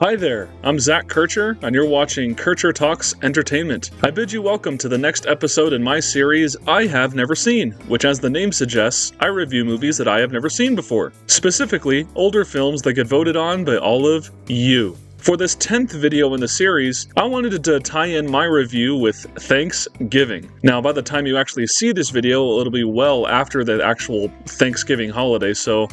Hi there, I'm Zach Kircher, and you're watching Kircher Talks Entertainment. I bid you welcome to the next episode in my series, I Have Never Seen, which as the name suggests, I review movies that I have never seen before. Specifically, older films that get voted on by all of you. For this 10th video in the series, I wanted to tie in my review with Thanksgiving. Now, by the time you actually see this video, it'll be well after the actual Thanksgiving holiday, so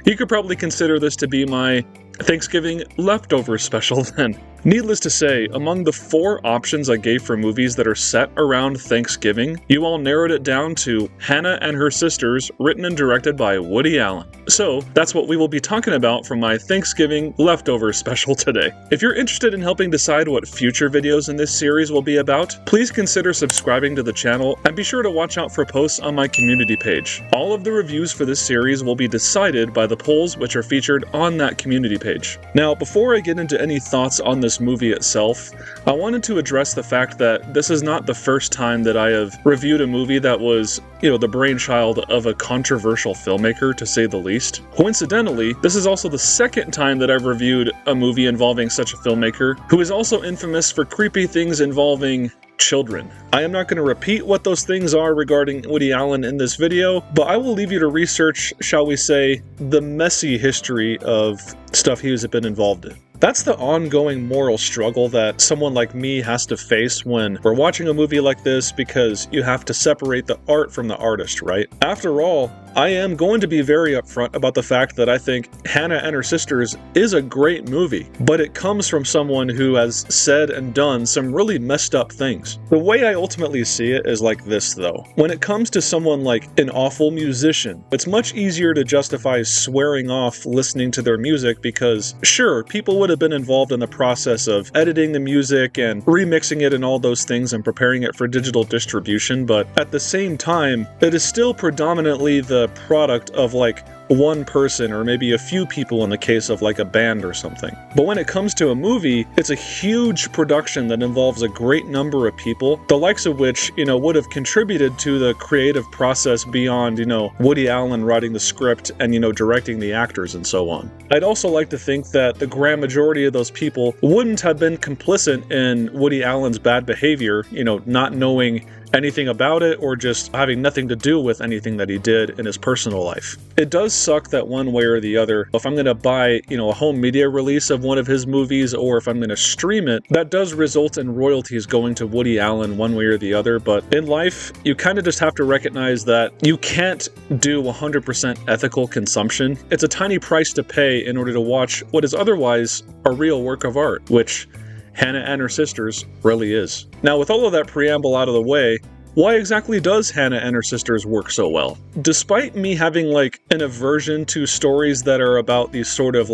you could probably consider this to be my Thanksgiving leftover special then. Needless to say, among the 4 options I gave for movies that are set around Thanksgiving, you all narrowed it down to Hannah and Her Sisters, written and directed by Woody Allen. So, that's what we will be talking about from my Thanksgiving leftover special today. If you're interested in helping decide what future videos in this series will be about, please consider subscribing to the channel and be sure to watch out for posts on my community page. All of the reviews for this series will be decided by the polls which are featured on that community page. Now, before I get into any thoughts on this movie itself, I wanted to address the fact that this is not the first time that I have reviewed a movie that was, the brainchild of a controversial filmmaker, to say the least. Coincidentally, this is also the second time that I've reviewed a movie involving such a filmmaker, who is also infamous for creepy things involving children. I am not going to repeat what those things are regarding Woody Allen in this video, but I will leave you to research, shall we say, the messy history of stuff he has been involved in. That's the ongoing moral struggle that someone like me has to face when we're watching a movie like this, because you have to separate the art from the artist, right? After all, I am going to be very upfront about the fact that I think Hannah and Her Sisters is a great movie, but it comes from someone who has said and done some really messed up things. The way I ultimately see it is like this, though. When it comes to someone like an awful musician, it's much easier to justify swearing off listening to their music because, sure, people would have been involved in the process of editing the music and remixing it and all those things and preparing it for digital distribution, but at the same time, it is still predominantly the product of like one person or maybe a few people in the case of like a band or something. But when it comes to a movie, it's a huge production that involves a great number of people, the likes of which, would have contributed to the creative process beyond, Woody Allen writing the script and, directing the actors and so on. I'd also like to think that the grand majority of those people wouldn't have been complicit in Woody Allen's bad behavior, not knowing anything about it or just having nothing to do with anything that he did in his personal life. It does suck that one way or the other, if I'm going to buy, a home media release of one of his movies, or if I'm going to stream it, that does result in royalties going to Woody Allen one way or the other. But in life, you kind of just have to recognize that you can't do 100% ethical consumption. It's a tiny price to pay in order to watch what is otherwise a real work of art, which Hannah and Her Sisters really is. Now, with all of that preamble out of the way, why exactly does Hannah and Her Sisters work so well? Despite me having an aversion to stories that are about these sort of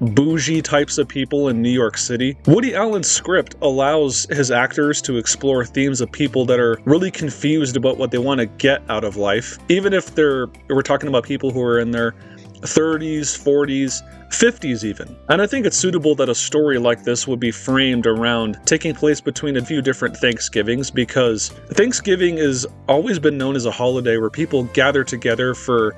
bougie types of people in New York City, Woody Allen's script allows his actors to explore themes of people that are really confused about what they want to get out of life, even if we're talking about people who are in their 30s, 40s, 50s even. And I think it's suitable that a story like this would be framed around taking place between a few different Thanksgivings, because Thanksgiving has always been known as a holiday where people gather together for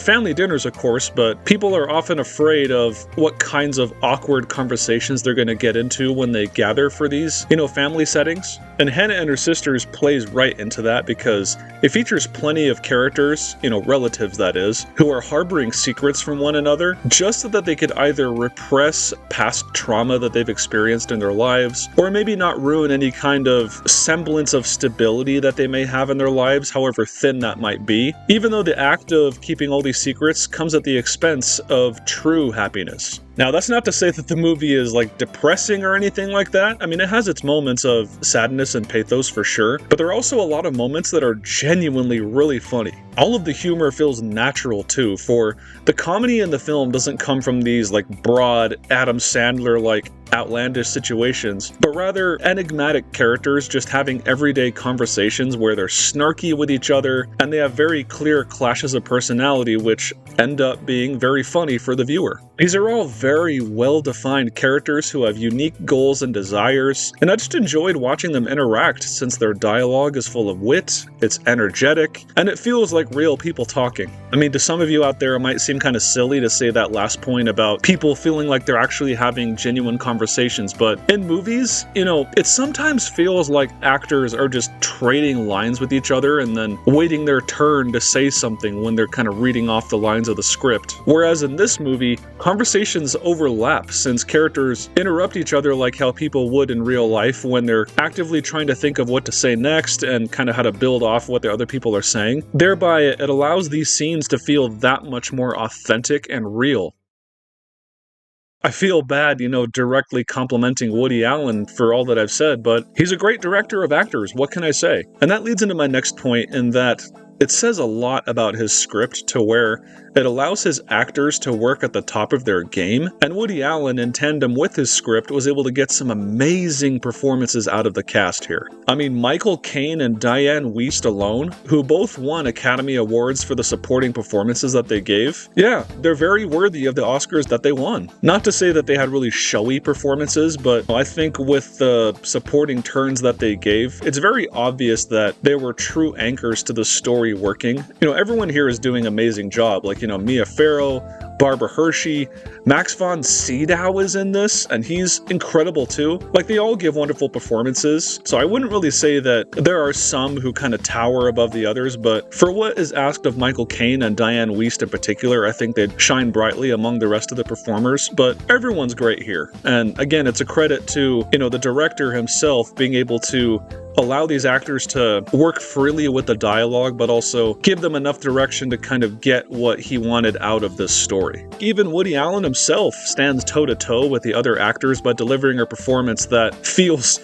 family dinners, of course, but people are often afraid of what kinds of awkward conversations they're going to get into when they gather for these, family settings. And Hannah and Her Sisters plays right into that because it features plenty of characters, relatives that is, who are harboring secrets from one another just so that they could either repress past trauma that they've experienced in their lives, or maybe not ruin any kind of semblance of stability that they may have in their lives, however thin that might be, even though the act of keeping all these secrets comes at the expense of true happiness. Now, that's not to say that the movie is depressing or anything like that. I mean, it has its moments of sadness and pathos for sure, but there are also a lot of moments that are genuinely really funny. All of the humor feels natural too, for the comedy in the film doesn't come from these broad Adam Sandler outlandish situations, but rather enigmatic characters just having everyday conversations where they're snarky with each other and they have very clear clashes of personality which end up being very funny for the viewer. These are all very well-defined characters who have unique goals and desires, and I just enjoyed watching them interact since their dialogue is full of wit, it's energetic, and it feels like real people talking. I mean, to some of you out there, it might seem kind of silly to say that last point about people feeling like they're actually having genuine conversations conversations, but in movies, it sometimes feels like actors are just trading lines with each other and then waiting their turn to say something when they're kind of reading off the lines of the script. Whereas in this movie, conversations overlap since characters interrupt each other like how people would in real life when they're actively trying to think of what to say next and kind of how to build off what the other people are saying. Thereby, it allows these scenes to feel that much more authentic and real. I feel bad, directly complimenting Woody Allen for all that I've said, but he's a great director of actors, what can I say? And that leads into my next point in that it says a lot about his script to where it allows his actors to work at the top of their game, and Woody Allen, in tandem with his script, was able to get some amazing performances out of the cast here. I mean, Michael Caine and Diane Wiest alone, who both won Academy Awards for the supporting performances that they gave, yeah, they're very worthy of the Oscars that they won. Not to say that they had really showy performances, but I think with the supporting turns that they gave, it's very obvious that they were true anchors to the story working. Everyone here is doing an amazing job, like, Mia Farrow, Barbara Hershey, Max von Sydow is in this, and he's incredible too. Like, they all give wonderful performances, so I wouldn't really say that there are some who kind of tower above the others, but for what is asked of Michael Caine and Diane Wiest in particular, I think they'd shine brightly among the rest of the performers, but everyone's great here. And again, it's a credit to, the director himself being able to allow these actors to work freely with the dialogue, but also give them enough direction to kind of get what he wanted out of this story. Even Woody Allen himself stands toe-to-toe with the other actors by delivering a performance that feels,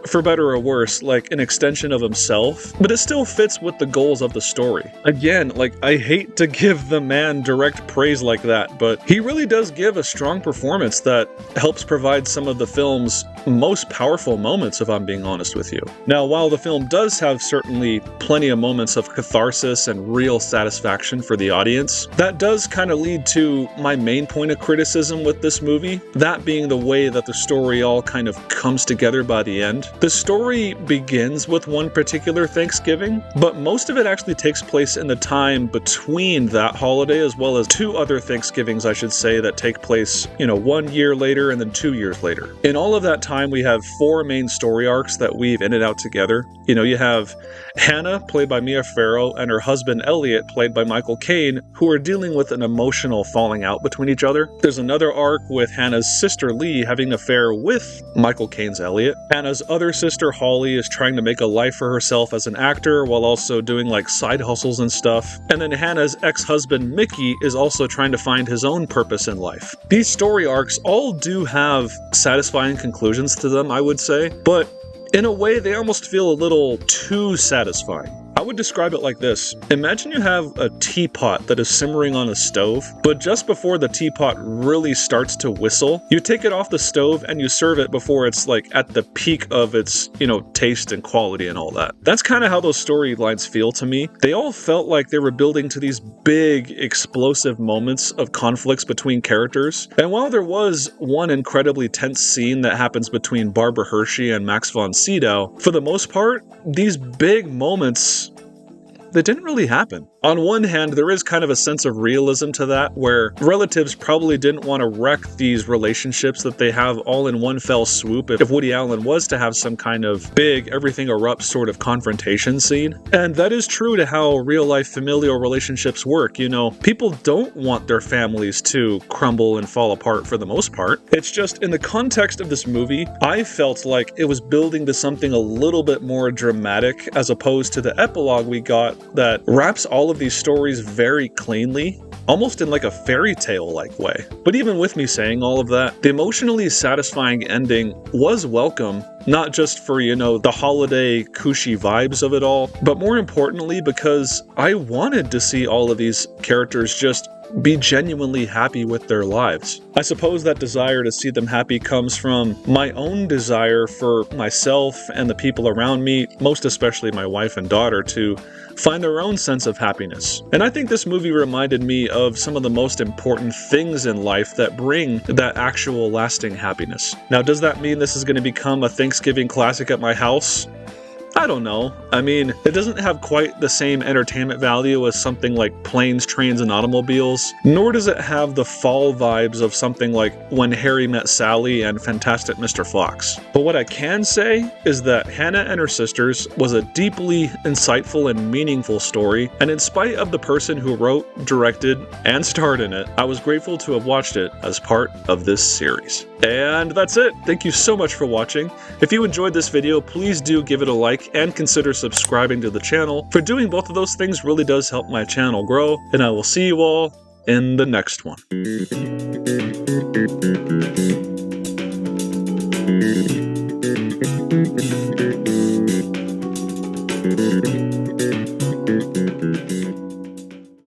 for better or worse, like an extension of himself, but it still fits with the goals of the story. Again, I hate to give the man direct praise like that, but he really does give a strong performance that helps provide some of the film's most powerful moments, if I'm being honest with you. Now, while the film does have certainly plenty of moments of catharsis and real satisfaction for the audience, that does kind of lead to my main point of criticism with this movie, that being the way that the story all kind of comes together by the end. The story begins with one particular Thanksgiving, but most of it actually takes place in the time between that holiday as well as two other Thanksgivings, I should say, that take place, 1 year later and then 2 years later. In all of that time, we have 4 main story arcs that weave in and out together. You have Hannah, played by Mia Farrow, and her husband Elliot, played by Michael Caine, who are dealing with an emotional falling out between each other. There's another arc with Hannah's sister Lee having an affair with Michael Caine's Elliot. Hannah's other sister Holly is trying to make a life for herself as an actor while also doing side hustles and stuff. And then Hannah's ex-husband Mickey is also trying to find his own purpose in life. These story arcs all do have satisfying conclusions to them, I would say, but in a way they almost feel a little too satisfying. I would describe it like this. Imagine you have a teapot that is simmering on a stove, but just before the teapot really starts to whistle, you take it off the stove and you serve it before it's at the peak of its, taste and quality and all that. That's kind of how those storylines feel to me. They all felt like they were building to these big, explosive moments of conflicts between characters. And while there was one incredibly tense scene that happens between Barbara Hershey and Max von Sydow, for the most part, these big moments, they didn't really happen. On one hand, there is kind of a sense of realism to that, where relatives probably didn't want to wreck these relationships that they have all in one fell swoop if Woody Allen was to have some kind of big, everything erupts sort of confrontation scene. And that is true to how real-life familial relationships work. People don't want their families to crumble and fall apart for the most part. It's just, in the context of this movie, I felt like it was building to something a little bit more dramatic as opposed to the epilogue we got that wraps all of these stories very cleanly, almost in a fairy tale-like way. But even with me saying all of that, the emotionally satisfying ending was welcome, not just for, the holiday cushy vibes of it all, but more importantly because I wanted to see all of these characters just be genuinely happy with their lives. I suppose that desire to see them happy comes from my own desire for myself and the people around me, most especially my wife and daughter, to find their own sense of happiness. And I think this movie reminded me of some of the most important things in life that bring that actual lasting happiness. Now, does that mean this is going to become a Thanksgiving classic at my house? I don't know. I mean, it doesn't have quite the same entertainment value as something like Planes, Trains, and Automobiles, nor does it have the fall vibes of something like When Harry Met Sally and Fantastic Mr. Fox. But what I can say is that Hannah and Her Sisters was a deeply insightful and meaningful story, and in spite of the person who wrote, directed, and starred in it, I was grateful to have watched it as part of this series. And that's it. Thank you so much for watching. If you enjoyed this video, please do give it a like and consider subscribing to the channel. For doing both of those things really does help my channel grow, and I will see you all in the next one.